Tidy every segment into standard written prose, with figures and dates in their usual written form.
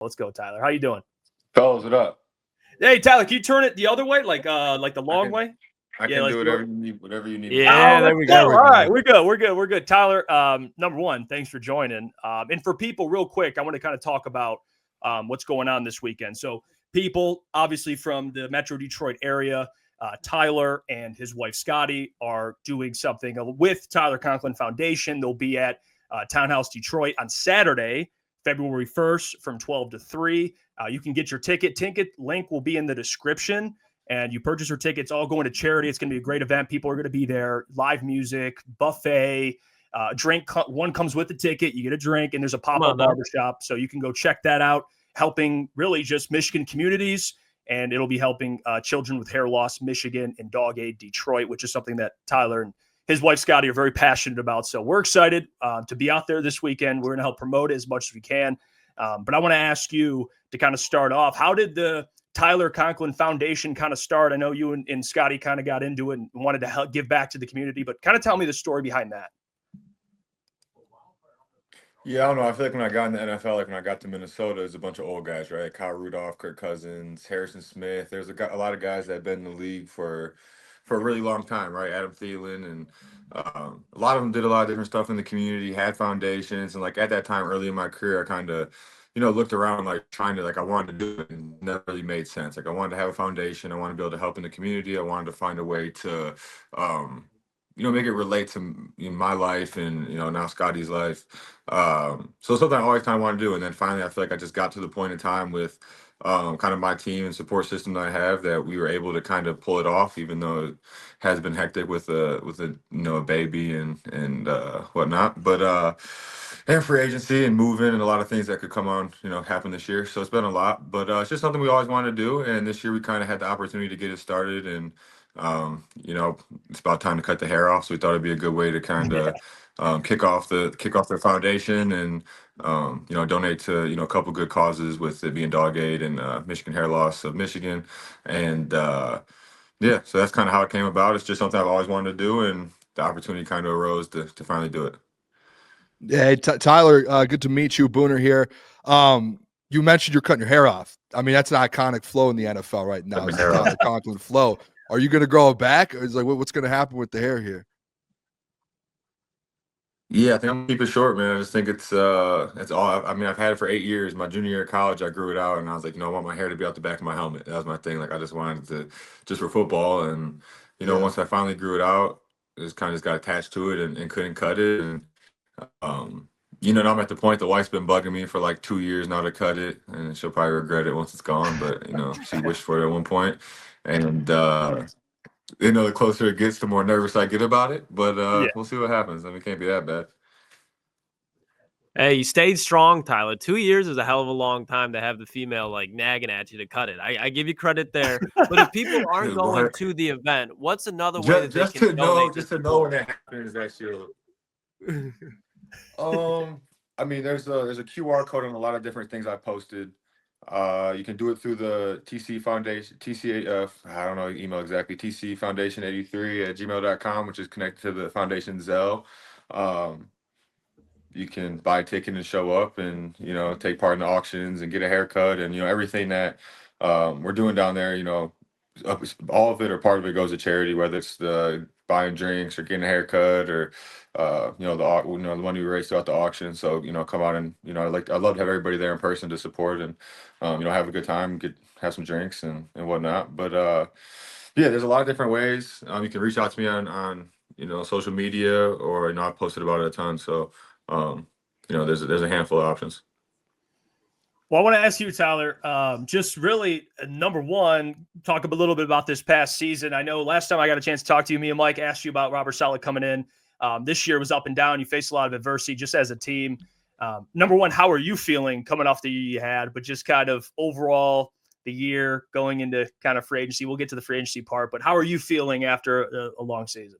Let's go, Tyler. How you doing? Fellas, what up? Hey, Tyler, can you turn it the other way, like the long way? I can do whatever you need. Yeah, there we go. All right, we're good. Tyler, number one, thanks for joining. And for people, real quick, I want to kind of talk about what's going on this weekend. So people, obviously from the Metro Detroit area, Tyler and his wife Scotty are doing something with Tyler Conklin Foundation. They'll be at Townhouse Detroit on Saturday, February 1st from 12 to 3. You can get your ticket. Ticket link will be in the description. And you purchase your tickets, all going to charity. It's going to be a great event. People are going to be there. Live music, buffet, drink. One comes with the ticket. You get a drink, and there's a pop-up barbershop. So you can go check that out, helping really just Michigan communities. And it'll be helping children with hair loss, Michigan, and Dog Aid Detroit, which is something that Tyler and his wife Scotty are very passionate about. So we're excited to be out there this weekend. We're going to help promote it as much as we can. But I want to ask you to kind of start off. How did the Tyler Conklin Foundation kind of start? I know you and Scotty kind of got into it and wanted to help give back to the community, but kind of tell me the story behind that. Yeah, I don't know. I feel like when I got in the NFL, like when I got to Minnesota, there's a bunch of old guys, right? Kyle Rudolph, Kirk Cousins, Harrison Smith. There's a lot of guys that have been in the league for a really long time, right? Adam Thielen, and a lot of them did a lot of different stuff in the community, had foundations, and like at that time, early in my career, I kind of looked around like trying to, like, I wanted to do it and it never really made sense. Like I wanted to have a foundation. I wanted to be able to help in the community. I wanted to find a way to, make it relate to my life and, now Scotty's life. So it's something I always kind of wanted to do. And then finally, I feel like I just got to the point in time with kind of my team and support system that I have that we were able to kind of pull it off, even though it has been hectic with a baby and whatnot. But, and free agency and moving and a lot of things that could come on, happen this year. So it's been a lot, but it's just something we always wanted to do. And this year we kind of had the opportunity to get it started. And, it's about time to cut the hair off. So we thought it'd be a good way to kind of kick off the foundation and, donate to, a couple good causes with it being Dog Aid and Michigan Hair Loss of Michigan. And so that's kind of how it came about. It's just something I've always wanted to do. And the opportunity kind of arose to finally do it. Hey, Tyler, good to meet you. Booner here. You mentioned you're cutting your hair off. I mean, that's an iconic flow in the NFL right now. It's the Tyler Conklin flow. Are you going to grow it back? Or is like what's going to happen with the hair here? Yeah, I think I'm gonna keep it short, man. I just think it's all. I mean, I've had it for 8 years. My junior year of college, I grew it out, and I was like, I want my hair to be out the back of my helmet. That was my thing. Like, I just wanted to just for football, and once I finally grew it out, it just kind of got attached to it and couldn't cut it. And now I'm at the point the wife's been bugging me for like 2 years now to cut it, and she'll probably regret it once it's gone. But she wished for it at one point, and the closer it gets, the more nervous I get about it. But we'll see what happens. I mean, it can't be that bad. Hey, you stayed strong, Tyler. 2 years is a hell of a long time to have the female like nagging at you to cut it. I give you credit there. But if people aren't going to the event, what's another way that they can donate? Just to know when it happens, that's you. I mean, there's a QR code on a lot of different things I posted. You can do it through the TC Foundation, I don't know email exactly, tcfoundation83@gmail.com, which is connected to the foundation Zelle. You can buy a ticket and show up and, take part in the auctions and get a haircut and, everything that we're doing down there, all of it or part of it goes to charity, whether it's the buying drinks or getting a haircut or, the money we raise throughout the auction. So, come out and, I'd love to have everybody there in person to support and, have a good time, have some drinks and whatnot. But, there's a lot of different ways. You can reach out to me on social media or, I've posted about it a ton. So, there's a handful of options. Well, I want to ask you, Tyler, just really, number one, talk a little bit about this past season. I know last time I got a chance to talk to you, me and Mike asked you about Robert Saleh coming in. This year was up and down. You faced a lot of adversity just as a team. Number one, how are you feeling coming off the year you had, but just kind of overall the year going into kind of free agency? We'll get to the free agency part, but how are you feeling after a long season?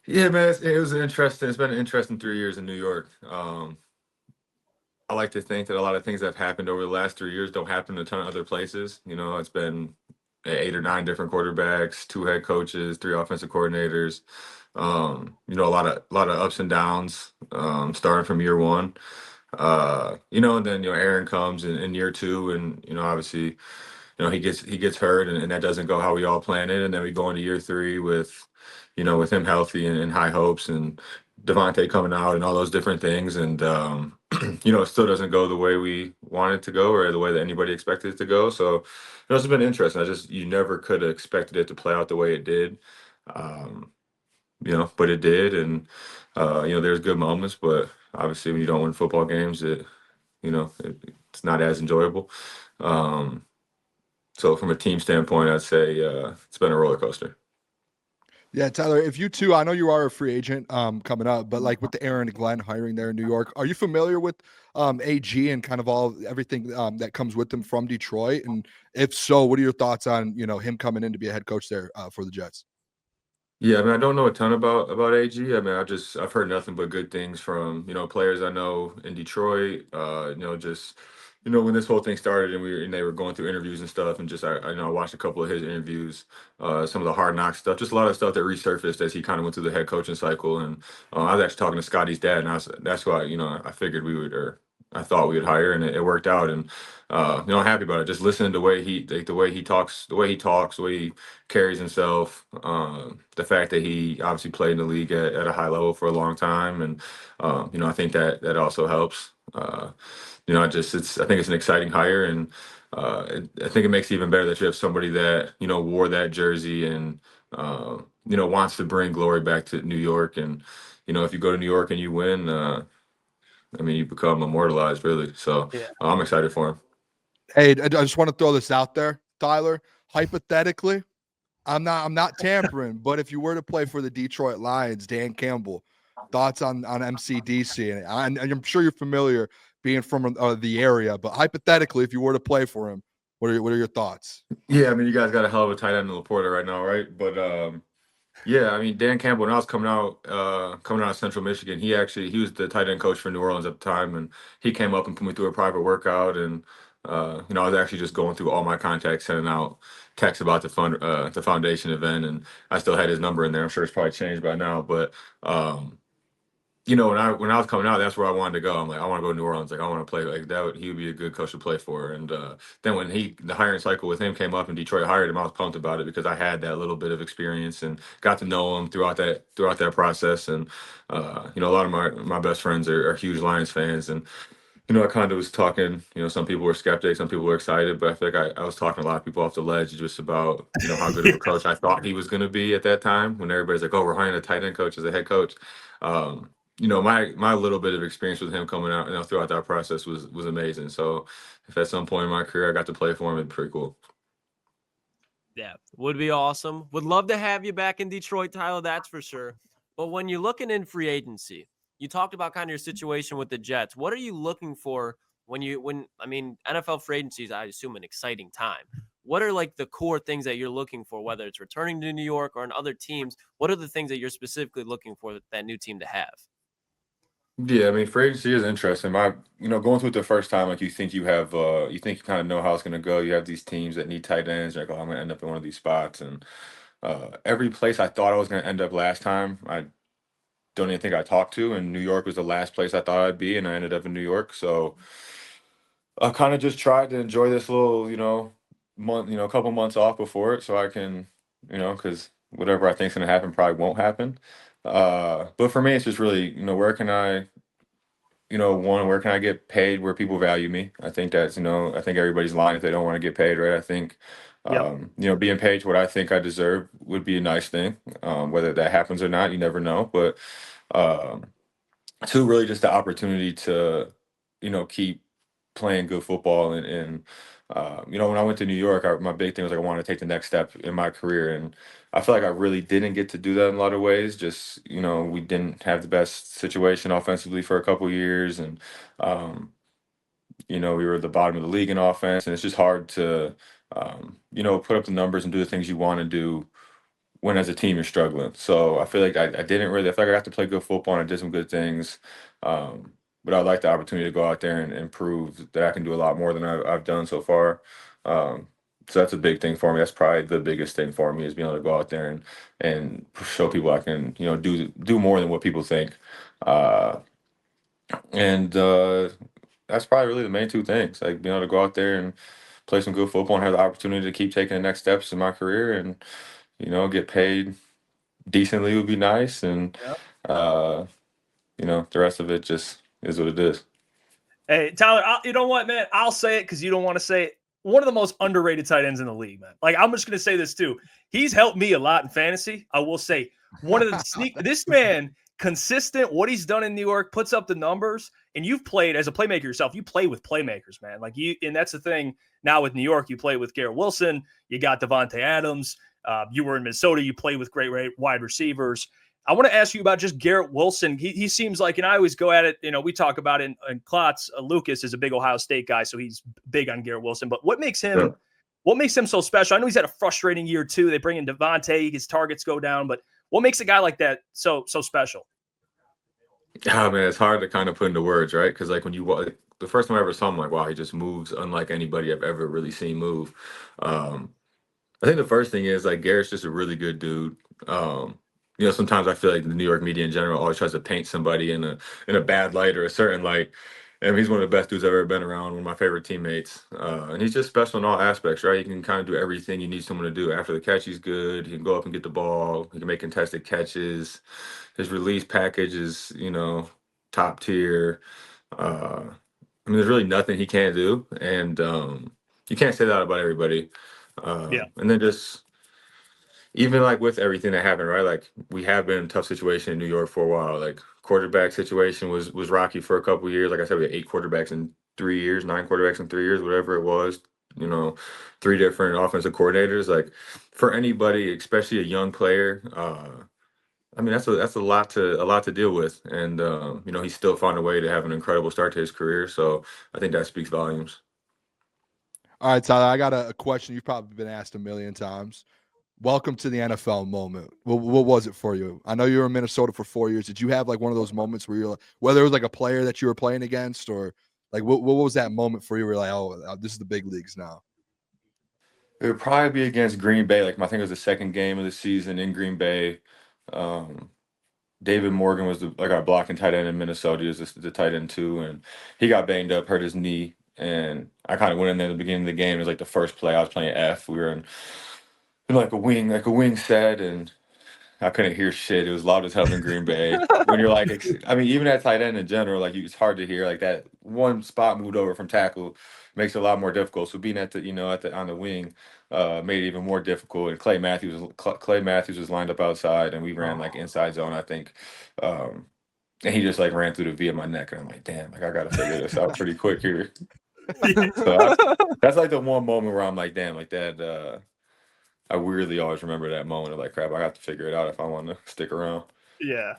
Yeah, man, it's been an interesting 3 years in New York. I like to think that a lot of things that have happened over the last 3 years don't happen in a ton of other places. It's been 8 or 9 different quarterbacks, 2 head coaches, 3 offensive coordinators. A lot of ups and downs, starting from year one. And then Aaron comes in year 2, and obviously, he gets hurt, and that doesn't go how we all planned it, and then we go into year 3 with him healthy and high hopes, and Devontae coming out and all those different things, and it still doesn't go the way we want it to go, or the way that anybody expected it to go. So it's been interesting. You never could have expected it to play out the way it did. Um, but it did, and there's good moments, but obviously when you don't win football games, it's not as enjoyable. So from a team standpoint, I'd say it's been a roller coaster. Yeah, Tyler, if you too, I know you are a free agent coming up, but like with the Aaron and Glenn hiring there in New York, are you familiar with AG and kind of everything that comes with him from Detroit? And if so, what are your thoughts on him coming in to be a head coach there for the Jets? Yeah, I mean, I don't know a ton about AG. I mean, I've heard nothing but good things from players I know in Detroit. When this whole thing started, and they were going through interviews and stuff, and just I watched a couple of his interviews, some of the Hard Knock stuff, just a lot of stuff that resurfaced as he kind of went through the head coaching cycle. And I was actually talking to Scotty's dad, and that's why I figured we would, or I thought we would hire, and it worked out. And I'm happy about it. Just listening to the way he talks, the way he carries himself, the fact that he obviously played in the league at a high level for a long time, and I think that also helps. I think it's an exciting hire, and I think it makes it even better that you have somebody that wore that jersey and wants to bring glory back to New York. And if you go to New York and you win, you become immortalized, really. So Yeah. I'm excited for him. Hey, I just want to throw this out there, Tyler. Hypothetically, I'm not tampering, but if you were to play for the Detroit Lions, Dan Campbell, thoughts on MCDC, and I'm sure you're familiar being from the area, but hypothetically, if you were to play for him, what are your thoughts? Yeah, you guys got a hell of a tight end in Laporta right now, right? But yeah, Dan Campbell, when I was coming out of Central Michigan, he was the tight end coach for New Orleans at the time, and he came up and put me through a private workout, and I was actually just going through all my contacts, sending out texts about the foundation event, and I still had his number in there. I'm sure it's probably changed by now, but when I was coming out, that's where I wanted to go. I'm like, I want to go to New Orleans. Like, I want to play like that. He would be a good coach to play for. And then when the hiring cycle with him came up and Detroit hired him, I was pumped about it because I had that little bit of experience and got to know him throughout that process. And a lot of my best friends are huge Lions fans, and I kind of was talking. Some people were skeptics, some people were excited, but I feel like I was talking to a lot of people off the ledge just about how good of a coach I thought he was going to be at that time. When everybody's like, "Oh, we're hiring a tight end coach as a head coach." My little bit of experience with him coming out, throughout that process was amazing. So if at some point in my career I got to play for him, it'd be pretty cool. Yeah, would be awesome. Would love to have you back in Detroit, Tyler, that's for sure. But when you're looking in free agency, you talked about kind of your situation with the Jets. What are you looking for NFL free agency is, I assume, an exciting time. What are like the core things that you're looking for, whether it's returning to New York or in other teams? What are the things that you're specifically looking for that new team to have? Yeah, free agency is interesting. Going through it the first time, like you think you kind of know how it's going to go. You have these teams that need tight ends. You're like, oh, I'm going to end up in one of these spots. And every place I thought I was going to end up last time, I don't even think I talked to. And New York was the last place I thought I'd be, and I ended up in New York. So I kind of just tried to enjoy this little, month, a couple months off before it, so I can, because whatever I think's going to happen probably won't happen. But for me, it's just really, where can I, where can I get paid where people value me? I think that's, I think everybody's lying if they don't want to get paid, right? I think, being paid what I think I deserve would be a nice thing. Whether that happens or not, you never know. But two, really just the opportunity to, keep playing good football. And when I went to New York, my big thing was like, I want to take the next step in my career. And I feel like I really didn't get to do that in a lot of ways. Just, we didn't have the best situation offensively for a couple years. And, we were at the bottom of the league in offense. And it's just hard to, put up the numbers and do the things you want to do when as a team you're struggling. So I feel like I feel like I got to play good football and I did some good things. But I'd like the opportunity to go out there and prove that I can do a lot more than I've done so far. So that's a big thing for me. That's probably the biggest thing for me, is being able to go out there and show people I can, do more than what people think. And that's probably really the main two things, like being able to go out there and play some good football and have the opportunity to keep taking the next steps in my career and, get paid decently would be nice. And, Yeah. the rest of it just is what it is. Hey, Tyler, you know what, man? I'll say it because you don't want to say it. One of the most underrated tight ends in the league, man. Like, I'm just going to say this too. He's helped me a lot in fantasy. I will say one of the this man, consistent, what he's done in New York, puts up the numbers. And you've played as a playmaker yourself. You play with playmakers, man. Like and that's the thing now with New York. You play with Garrett Wilson. You got Devontae Adams. You were in Minnesota. You play with great wide receivers. I want to ask you about just Garrett Wilson. He seems like, and I always go at it, we talk about it, and Klotz, Lukas is a big Ohio State guy, so he's big on Garrett Wilson. But what makes him so special? I know he's had a frustrating year too. They bring in Devontae, his targets go down, but what makes a guy like that so special? Yeah, man, it's hard to kind of put into words, right? Because like when the first time I ever saw him, like, wow, he just moves unlike anybody I've ever really seen move. I think the first thing is like Garrett's just a really good dude. Sometimes I feel like the New York media in general always tries to paint somebody in a bad light or a certain light. And he's one of the best dudes I've ever been around, one of my favorite teammates. And he's just special in all aspects, right? He can kind of do everything you need someone to do. After the catch, he's good. He can go up and get the ball. He can make contested catches. His release package is, top tier. There's really nothing he can't do. And you can't say that about everybody. And then just even like with everything that happened, right? Like we have been in a tough situation in New York for a while. Like quarterback situation was rocky for a couple of years. Like I said, we had 8 quarterbacks in 3 years, 9 quarterbacks in 3 years, whatever it was. 3 different offensive coordinators. Like for anybody, especially a young player, that's a lot to deal with. And he still found a way to have an incredible start to his career. So I think that speaks volumes. All right, Tyler, I got a question you've probably been asked a million times. Welcome to the NFL moment. What was it for you? I know you were in Minnesota for 4 years. Did you have like one of those moments where you're like, whether it was like a player that you were playing against or like what was that moment for you where you're like, oh, this is the big leagues now? It would probably be against Green Bay. Like I think it was the second game of the season in Green Bay. David Morgan was our blocking tight end in Minnesota. He was the tight end too, and he got banged up, hurt his knee. And I kind of went in there at the beginning of the game. It was like the first play. I was playing F. We were in like a wing set, and I couldn't hear shit. It was loud as hell in Green Bay. When you're like, even at tight end in general, like it's hard to hear. Like that one spot moved over from tackle makes it a lot more difficult. So being on the wing made it even more difficult. And Clay Matthews was lined up outside, and we ran like inside zone, I think. And he just like ran through the V of my neck, and I'm like, damn, like I gotta figure this out pretty quick here. So that's like the one moment where I'm like, damn, like that. I weirdly always remember that moment of like, crap, I have to figure it out if I want to stick around. Yeah.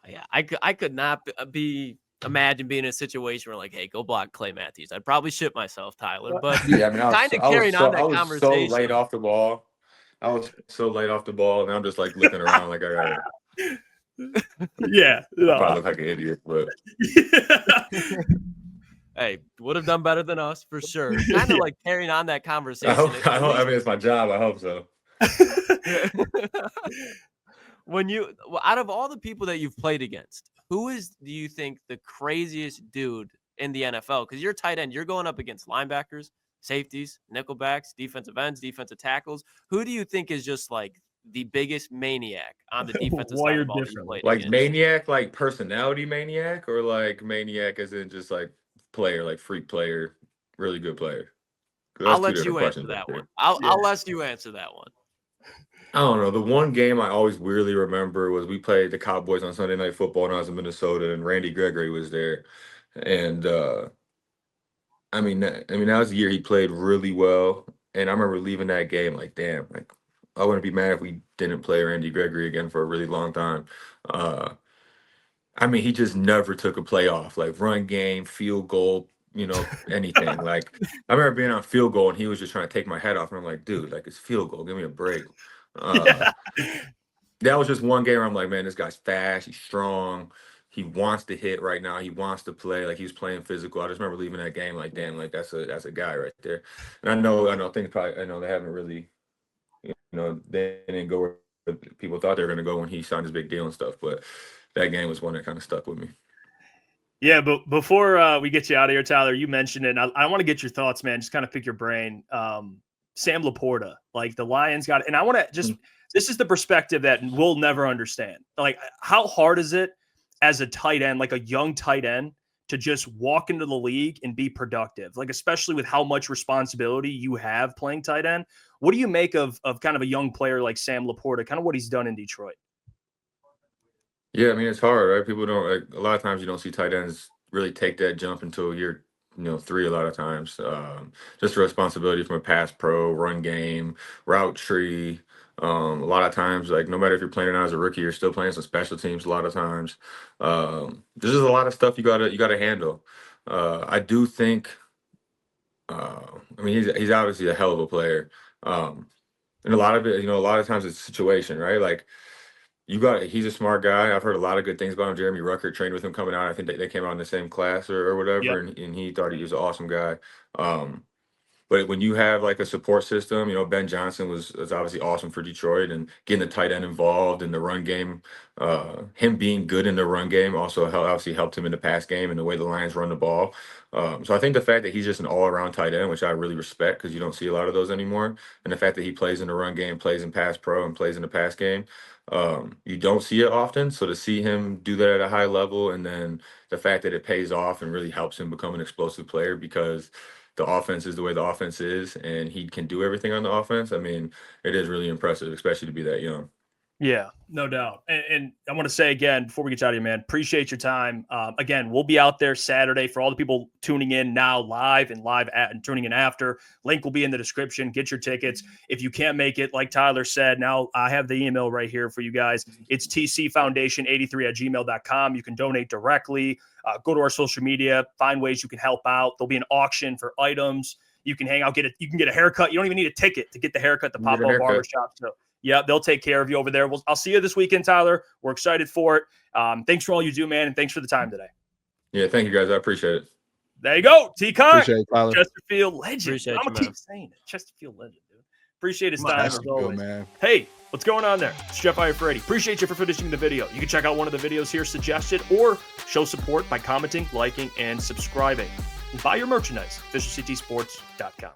Yeah, I could not imagine being in a situation where like, hey, go block Clay Matthews. I'd probably shit myself, Tyler. But yeah, kind of carrying on that conversation. So late off the ball. I was so late off the ball, and I'm just like looking around like I got it. Yeah. I probably look like an idiot, but hey, would have done better than us for sure. Kind of like carrying on that conversation. It's my job. I hope so. Out of all the people that you've played against, do you think the craziest dude in the NFL? Because you're tight end, you're going up against linebackers, safeties, nickelbacks, defensive ends, defensive tackles. Who do you think is just like the biggest maniac on the defensive side of all you played like against? Maniac, like personality maniac, or like maniac as in just like player, like freak player, really good player? I'll let you answer that one. I'll let you answer that one. I don't know. The one game I always weirdly remember was we played the Cowboys on Sunday Night Football when I was in Minnesota, and Randy Gregory was there. And that was the year he played really well. And I remember leaving that game like, damn, like I wouldn't be mad if we didn't play Randy Gregory again for a really long time. He just never took a play off, like run game, field goal, anything. Like I remember being on field goal and he was just trying to take my head off, and I'm like, dude, like it's field goal, give me a break. That was just one game where I'm like, man, this guy's fast, he's strong, he wants to hit right now, he wants to play, like he was playing physical. I just remember leaving that game like, damn, like that's a guy right there. And I know they haven't really, they didn't go where people thought they were going to go when he signed his big deal and stuff, but that game was one that kind of stuck with me. Yeah, but before we get you out of here, Tyler, you mentioned it. And I want to get your thoughts, man. Just kind of pick your brain. Sam Leapor, like the Lions got it. And I want to just this is the perspective that we'll never understand. Like, how hard is it as a tight end, like a young tight end, to just walk into the league and be productive? Like, especially with how much responsibility you have playing tight end. What do you make of kind of a young player like Sam Leapor, kind of what he's done in Detroit? Yeah, I mean, it's hard, right? People don't like a lot of times you don't see tight ends really take that jump until year, 3 a lot of times. Just the responsibility from a pass pro, run game, route tree. A lot of times, like no matter if you're playing it out as a rookie, you're still playing some special teams a lot of times. There's just a lot of stuff you gotta handle. I do think I mean he's obviously a hell of a player. And a lot of it, a lot of times it's situation, right? Like he's a smart guy. I've heard a lot of good things about him. Jeremy Ruckert trained with him coming out. I think they came out in the same class or whatever, Yep. and he thought he was an awesome guy. But when you have like a support system, Ben Johnson was obviously awesome for Detroit, and getting the tight end involved in the run game, him being good in the run game also obviously helped him in the pass game and the way the Lions run the ball. So I think the fact that he's just an all-around tight end, which I really respect because you don't see a lot of those anymore, and the fact that he plays in the run game, plays in pass pro, and plays in the pass game, you don't see it often. So to see him do that at a high level, and then the fact that it pays off and really helps him become an explosive player because the offense is the way the offense is, and he can do everything on the offense. I mean, it is really impressive, especially to be that young. Yeah, no doubt. And I want to say again, before we get you out of here, man, appreciate your time. Again, we'll be out there Saturday for all the people tuning in now live and tuning in after. Link will be in the description. Get your tickets. If you can't make it, like Tyler said, now I have the email right here for you guys. It's tcfoundation83@gmail.com. You can donate directly. Go to our social media, find ways you can help out. There'll be an auction for items. You can hang out, you can get a haircut. You don't even need a ticket to get the haircut at the Pop-Up Barbershop. So yeah, they'll take care of you over there. I'll see you this weekend, Tyler. We're excited for it. Thanks for all you do, man, and thanks for the time today. Yeah, thank you, guys. I appreciate it. There you go. T-Con. Appreciate it, Tyler. Chesterfield legend. Appreciate I'm you, going to man. keep saying it. Chesterfield legend, dude. Appreciate his time as always. Man. Hey, what's going on there? It's Jeff Iafrate. Appreciate you for finishing the video. You can check out one of the videos here suggested or show support by commenting, liking, and subscribing. And buy your merchandise, officialctsports.com.